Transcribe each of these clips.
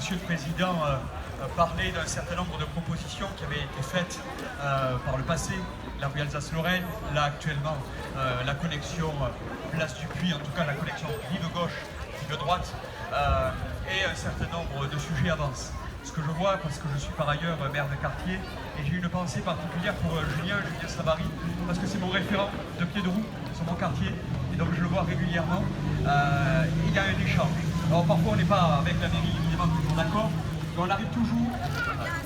Monsieur le Président parlait d'un certain nombre de propositions qui avaient été faites par le passé, la rue Alsace-Lorraine, là actuellement la connexion Place du Puy, en tout cas la connexion rive gauche, rive droite, et un certain nombre de sujets avancent. Ce que je vois, parce que je suis par ailleurs maire de quartier, et j'ai une pensée particulière pour Julien Savary, parce que c'est mon référent de pied de roue sur mon quartier, et donc je le vois régulièrement. Il y a un échange. Alors parfois on n'est pas avec la mairie évidemment toujours d'accord, mais on arrive toujours,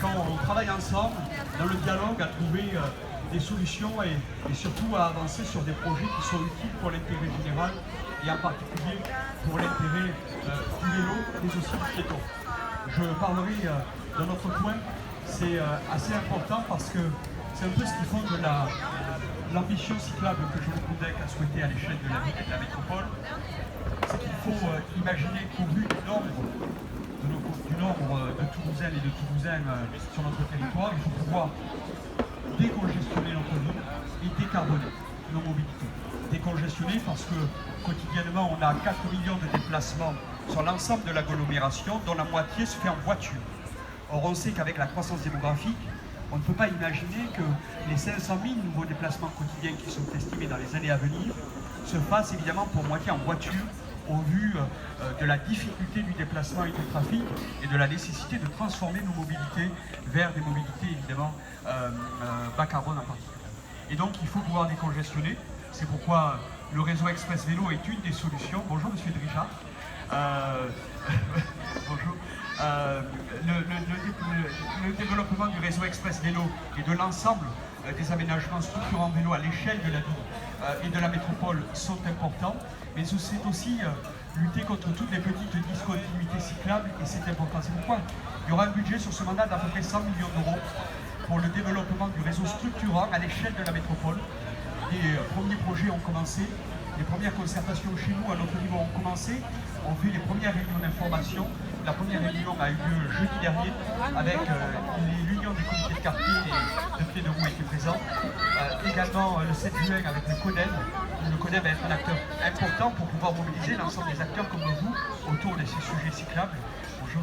quand on travaille ensemble, dans le dialogue, à trouver des solutions et surtout à avancer sur des projets qui sont utiles pour l'intérêt général et en particulier pour l'intérêt du vélo, mais aussi du piéton. Je parlerai d'un autre point, c'est assez important parce que c'est un peu ce qui fonde l'ambition cyclable que Jean-Luc Boudec a souhaité à l'échelle de la ville et de la métropole. C'est qu'il faut imaginer qu'au vu du nombre de Toulousaines et de Toulousains sur notre territoire, il faut pouvoir décongestionner notre ville et décarboner nos mobilités. Décongestionner parce que quotidiennement on a 4 millions de déplacements sur l'ensemble de l'agglomération, dont la moitié se fait en voiture. Or on sait qu'avec la croissance démographique, on ne peut pas imaginer que les 500 000 nouveaux déplacements quotidiens qui sont estimés dans les années à venir se fassent évidemment pour moitié en voiture, au vu de la difficulté du déplacement et du trafic et de la nécessité de transformer nos mobilités vers des mobilités évidemment bas carbone en particulier. Et donc il faut pouvoir décongestionner, c'est pourquoi le réseau Express Vélo est une des solutions. Bonjour Monsieur Drijat. Bonjour. Le développement du réseau Express Vélo et de l'ensemble des aménagements structurants vélo à l'échelle de la ville et de la métropole sont importants, mais c'est aussi lutter contre toutes les petites discontinuités cyclables, et c'est important. C'est pourquoi il y aura un budget sur ce mandat d'à peu près 100 millions d'euros pour le développement du réseau structurant à l'échelle de la métropole. Les premiers projets ont commencé, les premières concertations chez nous à notre niveau ont commencé, on fait les premières réunions d'information. La première réunion a eu lieu jeudi dernier avec l'union des comités de quartier et de pied de roue étaient présents. Également le 7 juin avec le CODEM. Le CODEM va être un acteur important pour pouvoir mobiliser l'ensemble des acteurs comme vous autour de ces sujets cyclables. Bonjour.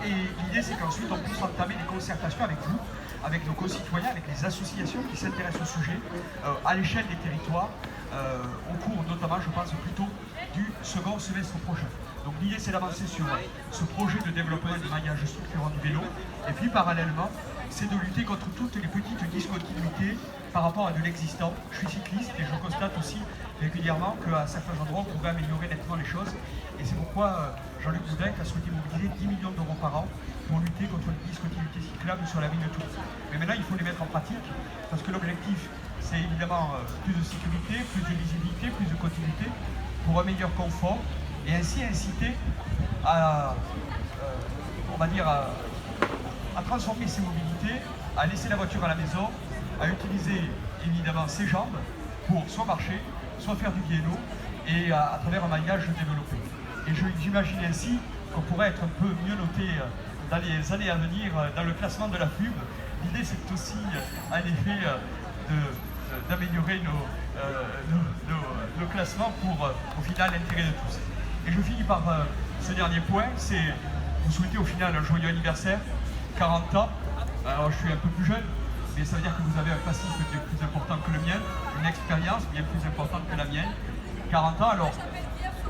Et l'idée c'est qu'ensuite on puisse entamer des concertations avec vous, avec nos concitoyens, avec les associations qui s'intéressent au sujet à l'échelle des territoires, au cours notamment, je pense, plutôt du second semestre prochain. Donc l'idée c'est d'avancer sur ce projet de développement du maillage structurant du vélo, et puis parallèlement c'est de lutter contre toutes les petites discontinuités par rapport à de l'existant. Je suis cycliste et je constate aussi régulièrement qu'à certains endroits on pouvait améliorer nettement les choses, et c'est pourquoi Jean-Luc Boudec a souhaité mobiliser 10 millions d'euros par an pour lutter contre les discontinuités cyclables sur la ville de Toulouse. Mais maintenant il faut les mettre en pratique, parce que l'objectif c'est évidemment plus de sécurité, plus de lisibilité, plus de continuité, pour un meilleur confort, et ainsi inciter à, on va dire, à transformer ses mobilités, à laisser la voiture à la maison, à utiliser évidemment ses jambes pour soit marcher, soit faire du vélo, et à travers un maillage développé. Et j'imagine ainsi qu'on pourrait être un peu mieux noté dans les années à venir dans le classement de la FUB. L'idée c'est aussi en effet d'améliorer nos classements pour au final l'intérêt de tous. Et je finis par ce dernier point, c'est vous souhaitez au final un joyeux anniversaire, 40 ans. Alors je suis un peu plus jeune, mais ça veut dire que vous avez un passif bien plus important que le mien, une expérience bien plus importante que la mienne. 40 ans, alors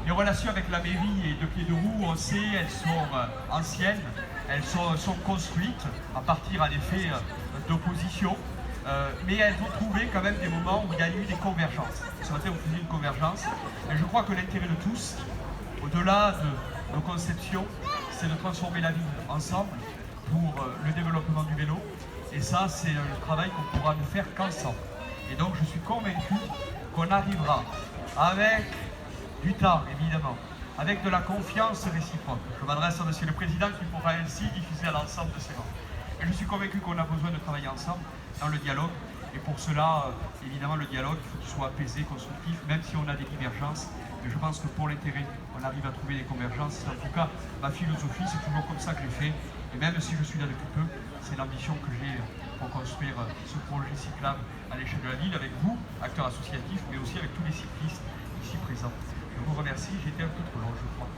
les relations avec la mairie et de pied de roue, on sait, elles sont anciennes, elles sont construites à partir en effet d'opposition. Mais elles ont trouvé quand même des moments où il y a eu des convergences. Ce matin, on faisait une convergence. Et je crois que l'intérêt de tous, au-delà de nos conceptions, c'est de transformer la ville ensemble pour le développement du vélo. Et ça, c'est un travail qu'on pourra ne faire qu'ensemble. Et donc, je suis convaincu qu'on arrivera avec du temps, évidemment, avec de la confiance réciproque. Je m'adresse à Monsieur le Président qui pourra ainsi diffuser à l'ensemble de ses membres. Et je suis convaincu qu'on a besoin de travailler ensemble dans le dialogue. Et pour cela, évidemment, le dialogue, il faut qu'il soit apaisé, constructif, même si on a des divergences. Mais je pense que pour l'intérêt, on arrive à trouver des convergences. En tout cas, ma philosophie, c'est toujours comme ça que je l'ai fait. Et même si je suis là depuis peu, c'est l'ambition que j'ai pour construire ce projet cyclable à l'échelle de la ville, avec vous, acteurs associatifs, mais aussi avec tous les cyclistes ici présents. Je vous remercie, j'ai été un peu trop long, je crois.